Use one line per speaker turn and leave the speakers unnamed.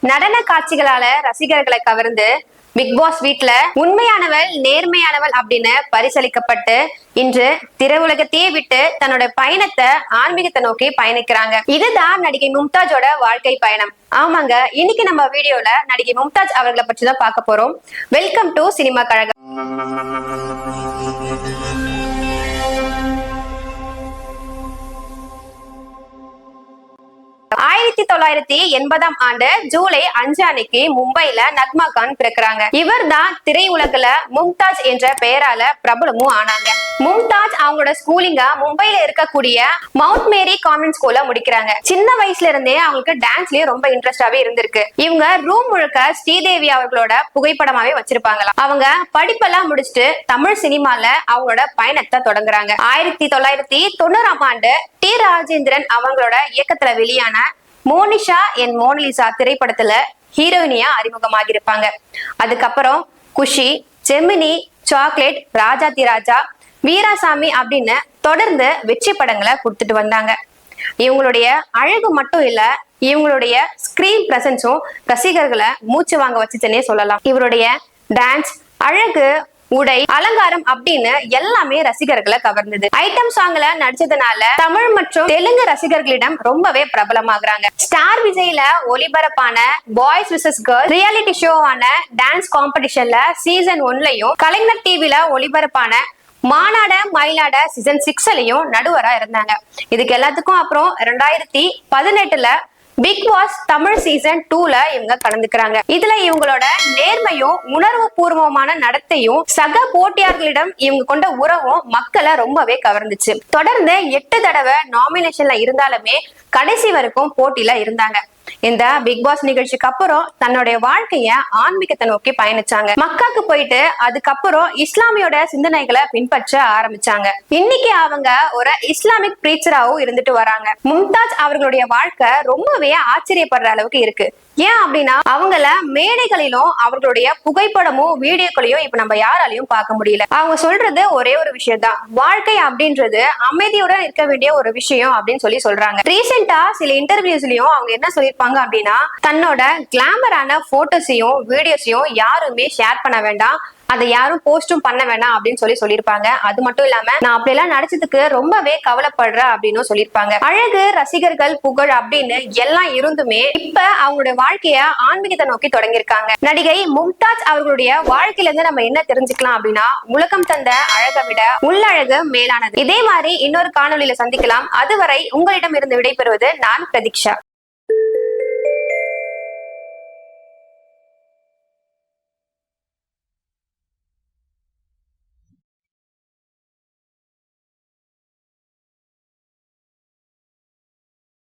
நடன காட்சிகளால ரசிகர்களை கவர்ந்து பிக் பாஸ் வீட்ல உண்மையானவள் நேர்மையானவள் அப்படின்னு பரிசளிக்கப்பட்டு இன்று திரையுலகத்தையே விட்டு தன்னோட பயணத்தை ஆன்மீகத்தை நோக்கி பயணிக்கிறாங்க. இதுதான் நடிகை மும்தாஜோட வாழ்க்கை பயணம். ஆமாங்க, இன்னைக்கு நம்ம வீடியோல நடிகை மும்தாஜ் அவர்களை பற்றி தான் பார்க்க போறோம். வெல்கம் டு சினிமா கழகம். 1980 ஆண்டு ஜூலை 5 அன்னைக்கு மும்பைல நக்மா கான் பிறக்கிறாங்க. இவர் தான் திரையுலகில மும்தாஜ் என்ற பெயரால பிரபலமும் ஆனாங்க. மும்தாஜ் அவங்களோட ஸ்கூலிங்க மும்பைல இருக்கக்கூடிய மவுண்ட் மேரி கான்வென்ட் ஸ்கூல்ல முடிக்கிறாங்க. சின்ன வயசுல இருந்தே அவங்களுக்கு டான்ஸ்லயே ரொம்ப இன்ட்ரெஸ்டாவே இருந்திருக்கு. இவங்க ரூம் முழுக்க ஸ்ரீதேவி அவர்களோட புகைப்படமாவே வச்சிருப்பாங்களாம். அவங்க படிப்பெல்லாம் முடிச்சுட்டு தமிழ் சினிமால அவங்களோட பயணத்தை தொடங்குறாங்க. 1990 ஆண்டு டி ராஜேந்திரன் அவங்களோட இயக்கத்துல வெளியான மோனிஷா என் மோனலிசா திரைப்படத்துல ஹீரோயினியா அறிமுகமாகி இருப்பாங்க. அதுக்கப்புறம் குஷி, ஜெமினி, சாக்லேட், ராஜாதி ராஜா, வீராசாமி அப்படின்னு தொடர்ந்து வெற்றி படங்களை கொடுத்துட்டு வந்தாங்க. இவங்களுடைய அழகு மட்டும் இல்ல, இவங்களுடைய ஸ்கிரீன் பிரசன்ஸும் ரசிகர்களை மூச்சு வாங்க வச்சுச்சுன்னே சொல்லலாம். இவருடைய டான்ஸ், அழகு, உடை, அலங்காரம் அப்படின்னு எல்லாமே ரசிகர்களை கவர்ந்தது. ஐட்டம் சாங்ல நடிச்சதுனால தமிழ் மற்றும் தெலுங்கு ரசிகர்களிடம் ரொம்பவே பிரபலமாகறாங்க. ஸ்டார் விஜய்ல ஒளிபரப்பான பாய்ஸ் விசஸ் கேர்ள்ஸ் ரியாலிட்டி ஷோவான டான்ஸ் காம்படிஷன்ல சீசன் 1லயும், கலைஞர் டிவில ஒளிபரப்பான மாநாட மயிலாட சீசன் 6லயும் நடுவரா இருந்தாங்க. இதுக்கு எல்லாத்துக்கும் அப்புறம் 2018ல பிக் பாஸ் தமிழ் சீசன் 2ல இவங்க கலந்துக்கிறாங்க. இதுல இவங்களோட நேர்மையும் உணர்வு பூர்வமான நடத்தையும் சக போட்டியாளர்களிடம் இவங்க கொண்ட உறவும் மக்களை ரொம்பவே கவர்ந்துச்சு. தொடர்ந்து 8 தடவை நாமினேஷன்ல இருந்தாலுமே கடைசி வரைக்கும் போட்டியில இருந்தாங்க. இந்த பிக் பாஸ் நிகழ்ச்சிக்கு அப்புறம் தன்னுடைய வாழ்க்கைய ஆன்மீகத்தை நோக்கி பயணிச்சாங்க. மக்காக்கு போயிட்டு அதுக்கப்புறம் இஸ்லாமியோட சிந்தனைகளை பின்பற்ற ஆரம்பிச்சாங்க. இன்னைக்கு அவங்க ஒரு இஸ்லாமிக் பிரீச்சராவும் இருந்துட்டு வராங்க. மும்தாஜ் அவர்களுடைய வாழ்க்கை ரொம்பவே ஆச்சரியப்படுற அளவுக்கு இருக்கு. ஏன் அப்படின்னா அவங்கள மேடைகளிலும் அவர்களுடைய புகைப்படமும் வீடியோக்களையும் இப்ப நம்ம யாராலையும் பார்க்க முடியல. அவங்க சொல்றது ஒரே ஒரு விஷயம் தான், வாழ்க்கை அப்படின்றது அமைதியுடன் இருக்க வேண்டிய ஒரு விஷயம் அப்படின்னு சொல்றாங்க. ரீசெண்டா சில இன்டர்வியூஸ்லயும் அவங்க என்ன சொல்லியிருப்பாங்க அப்படின்னா, தன்னோட கிளாமரான போட்டோஸையும் வீடியோஸையும் யாருமே ஷேர் பண்ண வேண்டாம், அதை யாரும் போஸ்டும் பண்ண வேணாம் அப்படின்னு சொல்லியிருப்பாங்க. அது மட்டும் இல்லாம நான் அப்படியெல்லாம் நடிச்சதுக்கு ரொம்பவே கவலைப்படுறேன் அப்படின்னு சொல்லியிருப்பாங்க. அழகு, ரசிகர்கள், புகழ் அப்படின்னு எல்லாம் இருந்துமே இப்ப அவங்களுடைய வாழ்க்கைய ஆன்மீகத்தை நோக்கி தொடங்கியிருக்காங்க. நடிகை மும்தாஜ் அவர்களுடைய வாழ்க்கையில இருந்து நம்ம என்ன தெரிஞ்சுக்கலாம் அப்படின்னா, உலகம் தந்த அழகை விட உள்ளழகு மேலானது. இதே மாதிரி இன்னொரு காணொலியில சந்திக்கலாம். அதுவரை உங்களிடம் இருந்து விடைபெறுவது நான் பிரதீக்ஷா.